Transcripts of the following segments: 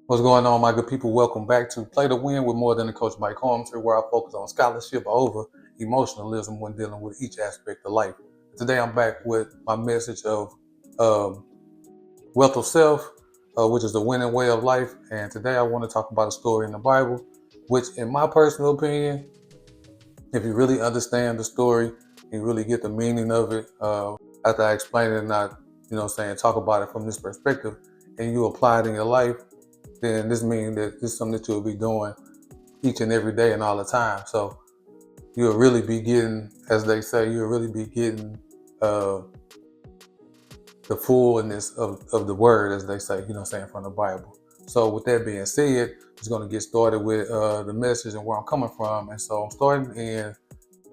What's going on, my good people? Welcome back to Play to Win with More Than a Coach Mike Holmes, here where I focus on scholarship over emotionalism when dealing with each aspect of life. Today, I'm back with my message of um, wealth of self, which is the winning way of life. And today, I want to talk about a story in the Bible, which, in my personal opinion, if you really understand the story, you really get the meaning of it. After I explain it and not, talk about it from this perspective, and you apply it in your life, then this means that this is something that you'll be doing each and every day and all the time. So you'll really be getting, as they say, you'll really be getting uh, the fullness of the word, as they say, from the Bible. So with that being said, I'm just going to get started with the message and where I'm coming from. And so I'm starting in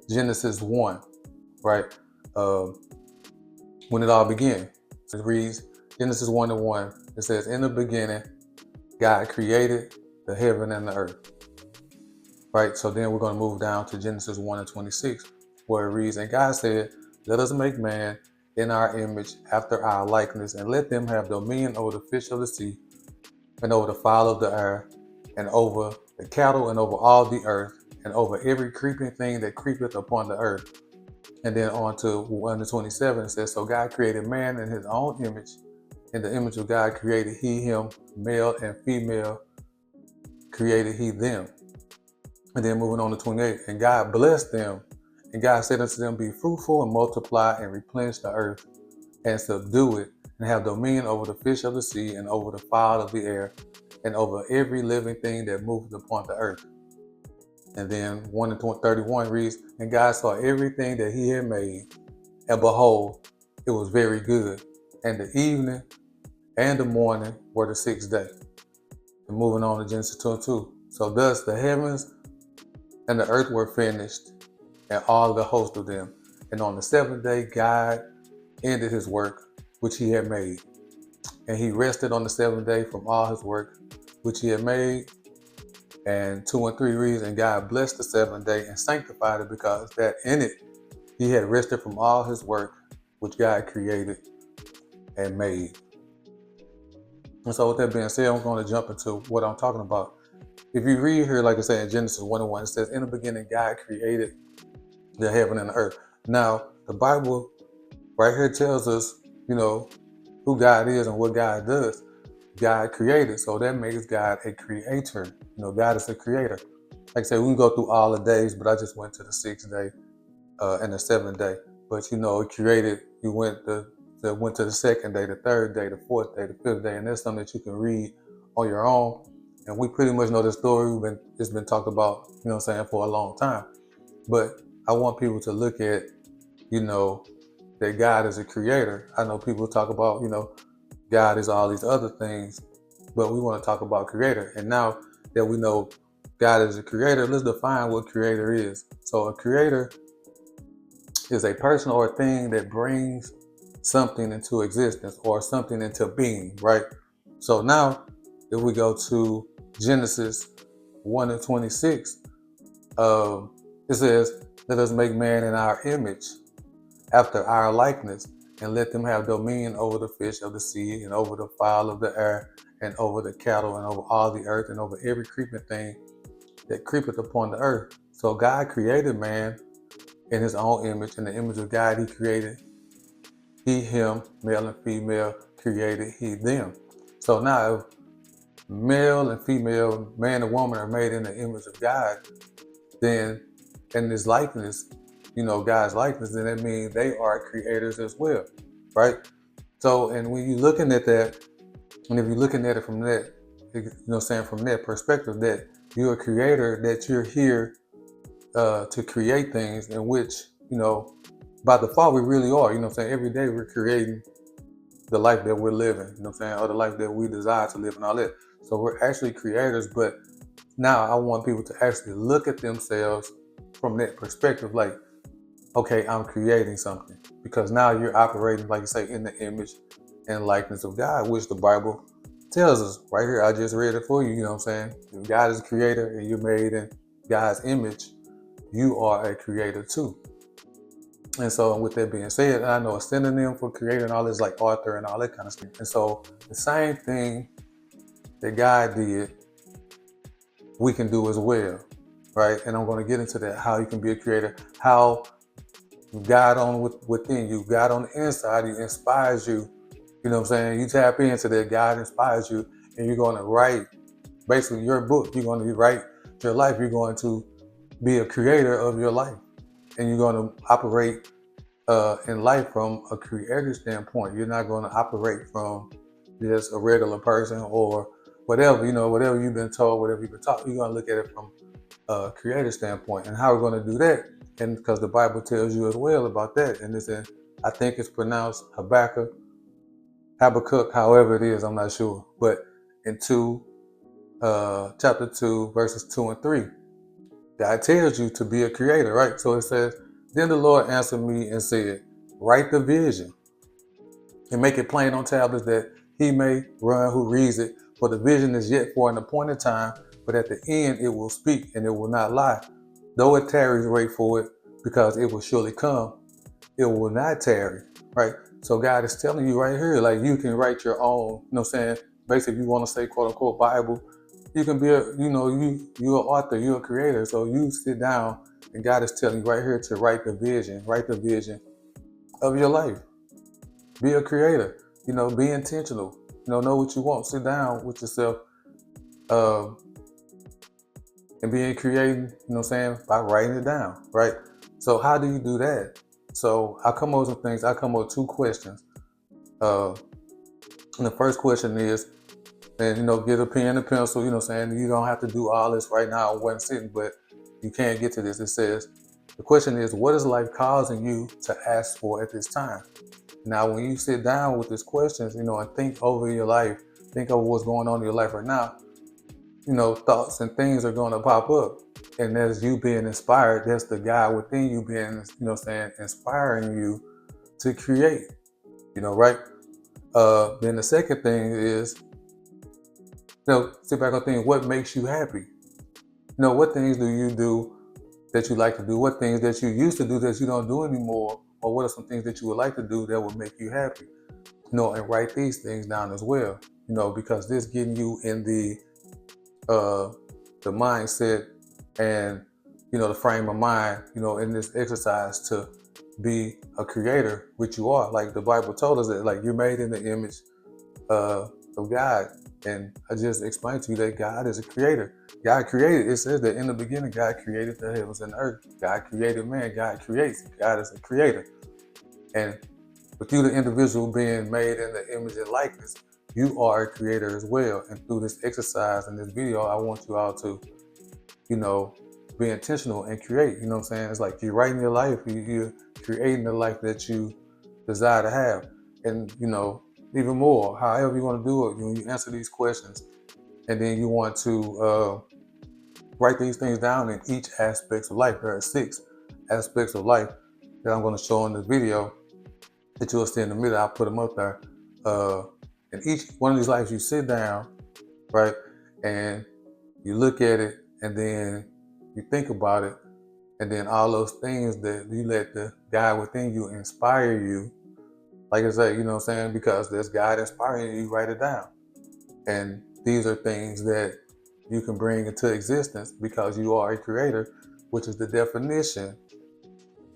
Genesis 1, right? Uh, when it all began. So it reads Genesis 1 and 1. It says, in the beginning, God created the heaven and the earth. Right, so then we're going to move down to Genesis 1 and 26, where it reads, and God said, let us make man in our image after our likeness, and let them have dominion over the fish of the sea, and over the fowl of the air, and over the cattle, and over all the earth, and over every creeping thing that creepeth upon the earth. And then on to 1 to 27, it says, so God created man in his own image. In the image of God created he him, male and female created he them. And then moving on to 28, and God blessed them. And God said unto them, be fruitful and multiply and replenish the earth and subdue it and have dominion over the fish of the sea and over the fowl of the air and over every living thing that moveth upon the earth. And then 1 and 31 reads, and God saw everything that he had made, and behold, it was very good. And the evening and the morning were the sixth day. And moving on to Genesis 2 and 2. So thus the heavens and the earth were finished, and all the host of them. And on the seventh day, God ended his work which he had made. And he rested on the seventh day from all his work which he had made. And 2 and 3 reads, and God blessed the seventh day and sanctified it, because that in it he had rested from all his work which God created and made. And so with that being said, I'm going to jump into what I'm talking about. If you read here, like I said in Genesis 1 and 1, it says, in the beginning God created the heaven and the earth. Now, the Bible right here tells us, who God is and what God does. God created, so that makes God a creator. God is a creator. Like I said, we can go through all the days, but I just went to the sixth day and the seventh day. But it created. You went to the second day, the third day, the fourth day, the fifth day, and that's something that you can read on your own. And we pretty much know the story. It's been talked about, for a long time. But I want people to look at, that God is a creator. I know people talk about, God is all these other things, but we want to talk about creator. And now that we know God is a creator, let's define what creator is. So a creator is a person or a thing that brings something into existence or something into being, right? So now if we go to Genesis 1 and 26, it says, let us make man in our image, after our likeness, and let them have dominion over the fish of the sea, and over the fowl of the air, and over the cattle, and over all the earth, and over every creeping thing that creepeth upon the earth. So God created man in his own image. In the image of God he created he him, male and female created he them. So now if male and female, man and woman, are made in the image of God, then in his likeness, God's likeness, then that means they are creators as well, right? So, and when you're looking at that, and if you're looking at it from that, from that perspective, that you're a creator, that you're here to create things, in which, by default, we really are, every day we're creating the life that we're living, or the life that we desire to live and all that. So we're actually creators, but now I want people to actually look at themselves from that perspective, like, okay, I'm creating something, because now you're operating, like you say, in the image and likeness of God, which the Bible tells us right here. I just read it for you. If God is a creator and you're made in God's image, you are a creator too. And so with that being said, I know a synonym for creator and all this, like author and all that kind of stuff. And so the same thing that God did, we can do as well, right? And I'm going to get into that, how you can be a creator, how God within you, God on the inside, He inspires you. You know what I'm saying? You tap into that, God inspires you, and you're going to write basically your book. You're going to write your life. You're going to be a creator of your life, and you're going to operate in life from a creator standpoint. You're not going to operate from just a regular person or whatever, whatever you've been told, whatever you've been taught. You're going to look at it from a creator standpoint. And how we're going to do that, and because the Bible tells you as well about that, and it's in, I think it's pronounced Habakkuk, however it is, I'm not sure. But in chapter 2, verses 2 and 3, God tells you to be a creator, right? So it says, then the Lord answered me and said, write the vision and make it plain on tablets that he may run who reads it. For the vision is yet for an appointed time, but at the end it will speak and it will not lie. Though it tarries, wait for it, because it will surely come. It will not tarry, right? So God is telling you right here, like you can write your own, you know what I'm saying? Basically, if you want to say quote unquote Bible, you can be you're an author, you're a creator. So you sit down and God is telling you right here to write the vision of your life. Be a creator, be intentional, know what you want. Sit down with yourself and being creating, by writing it down, right? So how do you do that? So I come up with some things. I come up with 2 questions. And the first question is, and get a pen and a pencil, you don't have to do all this right now in one sitting, but you can get to this. It says, the question is, what is life causing you to ask for at this time? Now, when you sit down with these questions, and think over your life, think over what's going on in your life right now, thoughts and things are going to pop up. And as you being inspired, that's the God within you being, inspiring you to create, right? Then the second thing is, sit back and think, what makes you happy? What things do you do that you like to do? What things that you used to do that you don't do anymore? Or what are some things that you would like to do that would make you happy? And write these things down as well, because this getting you in the mindset and, the frame of mind, in this exercise to be a creator, which you are. Like the Bible told us that, like, you're made in the image of God. And I just explained to you that God is a creator. God created, it says that in the beginning, God created the heavens and the earth. God created man. God creates. God is a creator. And with you, the individual being made in the image and likeness, you are a creator as well. And through this exercise and this video, I want you all to, be intentional and create. You know what I'm saying? It's like you're writing your life. You're creating the life that you desire to have. And, even more, however you want to do it, when you answer these questions, and then you want to write these things down in each aspect of life. There are 6 aspects of life that I'm going to show in the video that you'll see in the middle. I'll put them up there. In each one of these lives, you sit down, right, and you look at it, and then you think about it, and then all those things that you let the God within you inspire you. Like I say, you know what I'm saying? Because there's God inspiring you, write it down. And these are things that you can bring into existence because you are a creator, which is the definition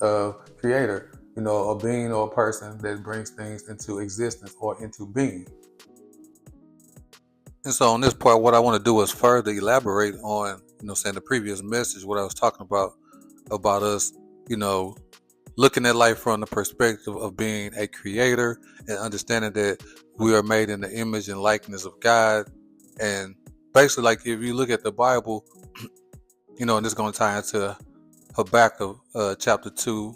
of creator, a being or a person that brings things into existence or into being. And so on this part, what I want to do is further elaborate on, the previous message, what I was talking about us, looking at life from the perspective of being a creator and understanding that we are made in the image and likeness of God. And basically, like if you look at the Bible, and this is going to tie into Habakkuk chapter 2,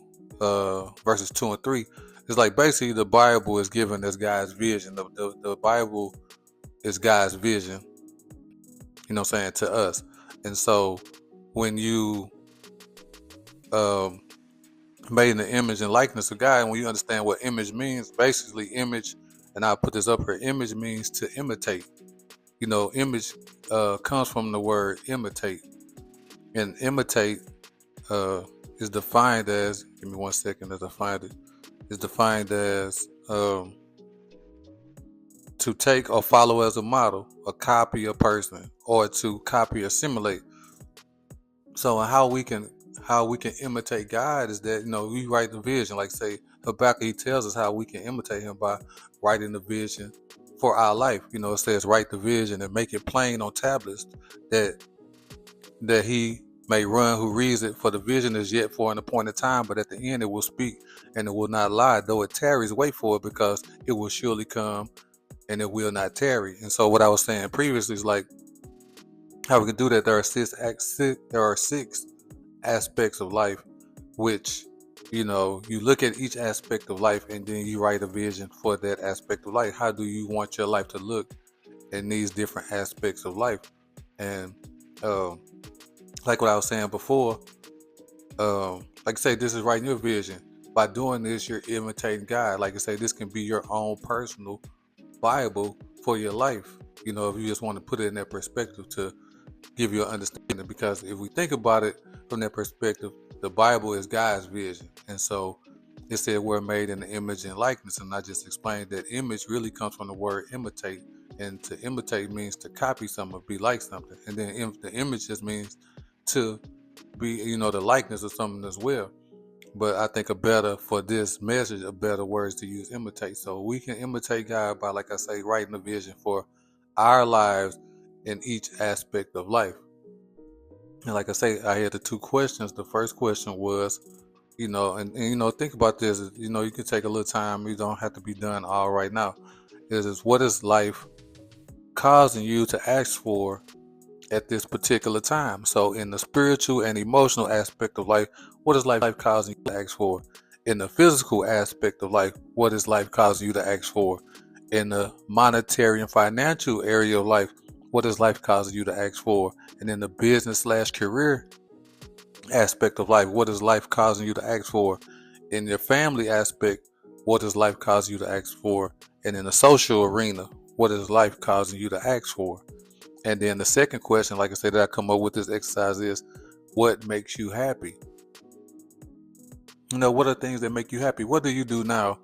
verses 2 and 3. It's like basically the Bible is given as God's vision. The Bible is God's vision, to us. And so when you made in the image and likeness of God, and when you understand what image means, basically image, and I'll put this up here, image means to imitate. Image comes from the word imitate. And imitate is defined as, give me 1 second to define it. It's defined as to take or follow as a model, or copy a person, or to copy or simulate. So how we can imitate God is that, we write the vision. Like say Habakkuk, he tells us how we can imitate him by writing the vision for our life. It says write the vision and make it plain on tablets, that he may run who reads it. For the vision is yet for an appointed time, but at the end it will speak and it will not lie. Though it tarries, wait for it, because it will surely come and it will not tarry. And so what I was saying previously is like how we can do that. There are six aspects of life, which you look at each aspect of life and then you write a vision for that aspect of life. How do you want your life to look in these different aspects of life? And like what I was saying before, like I say, this is writing your vision. By doing this, you're imitating God. Like I say, this can be your own personal Bible for your life. If you just want to put it in that perspective to give you an understanding. Because if we think about it from that perspective, the Bible is God's vision. And so it said we're made in the image and likeness. And I just explained that image really comes from the word imitate. And to imitate means to copy something or be like something. And then the image just means to be, the likeness of something as well. But I think for this message, a better words to use imitate. So we can imitate God by, like I say, writing a vision for our lives in each aspect of life. And like I say, I had the two questions. The first question was, think about this. You can take a little time. You don't have to be done all right now. Is what is life causing you to ask for at this particular time? So in the spiritual and emotional aspect of life, what is life causing you to ask for? In the physical aspect of life, what is life causing you to ask for? In the monetary and financial area of life, what is life causing you to ask for? And in the business/career aspect of life, what is life causing you to ask for? In your family aspect, what is life causing you to ask for? And in the social arena, what is life causing you to ask for? And then the second question, like I said, that I come up with this exercise is, what makes you happy? What are things that make you happy? What do you do now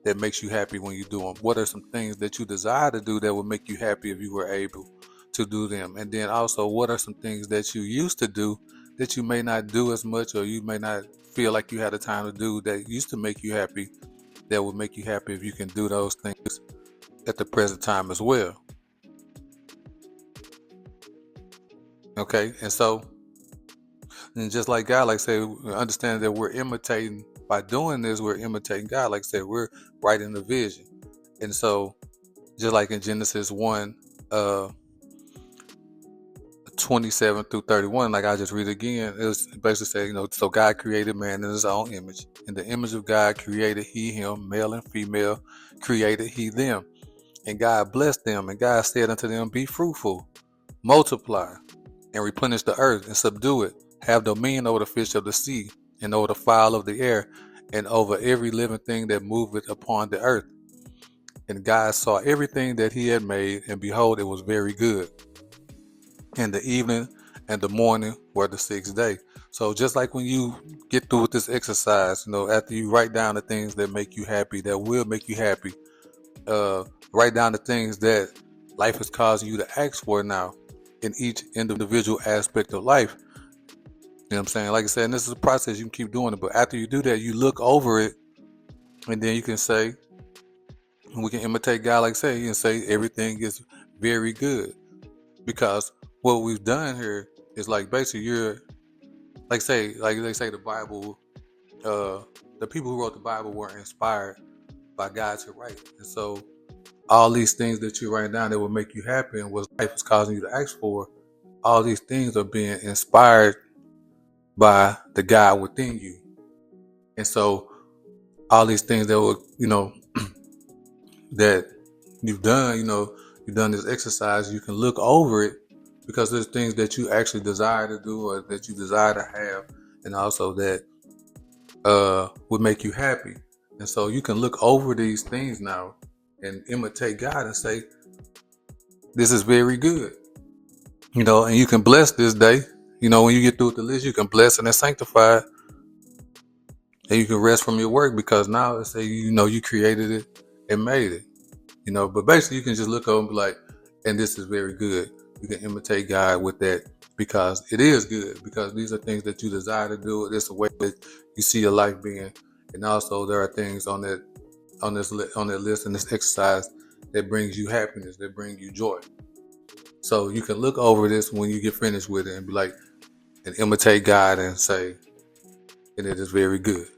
that makes you happy when you do them? What are some things that you desire to do that would make you happy if you were able to do them? And then also, what are some things that you used to do that you may not do as much, or you may not feel like you had the time to do, that used to make you happy, that would make you happy if you can do those things at the present time as well? Okay, and so, and just like God, like I say, understand that we're imitating, by doing this, we're imitating God. Like I said, we're writing the vision. And so, just like in Genesis 1, 27 through 31, like I just read again, it was basically saying, so God created man in his own image. In the image of God created he him, male and female created he them. And God blessed them, and God said unto them, be fruitful, multiply, and replenish the earth, and subdue it. Have dominion over the fish of the sea, and over the fowl of the air, and over every living thing that moveth upon the earth. And God saw everything that he had made, and behold, it was very good. And the evening and the morning were the sixth day. So just like when you get through with this exercise, after you write down the things that make you happy, that will make you happy, write down the things that life is causing you to ask for now in each individual aspect of life. You know what I'm saying? Like I said, and this is a process. You can keep doing it. But after you do that, you look over it, and then you can say, we can imitate God, like I say, you can say everything is very good. Because what we've done here is like basically you're, like they say the Bible, the people who wrote the Bible were inspired by God to write. And so all these things that you write down that will make you happy and what life is causing you to ask for, all these things are being inspired by the God within you. And so all these things that will, that you've done, you've done this exercise, you can look over it, because there's things that you actually desire to do or that you desire to have, and also that would make you happy. And so you can look over these things now and imitate God and say, this is very good. And you can bless this day. When you get through with the list, you can bless and sanctify it. And you can rest from your work, because now it's say, you created it and made it. But basically you can just look over and be like, and this is very good. You can imitate God with that because it is good, because these are things that you desire to do. It's a way that you see your life being. And also there are things on that list and this exercise that brings you happiness, that brings you joy. So you can look over this when you get finished with it and be like, and imitate God and say, and it is very good.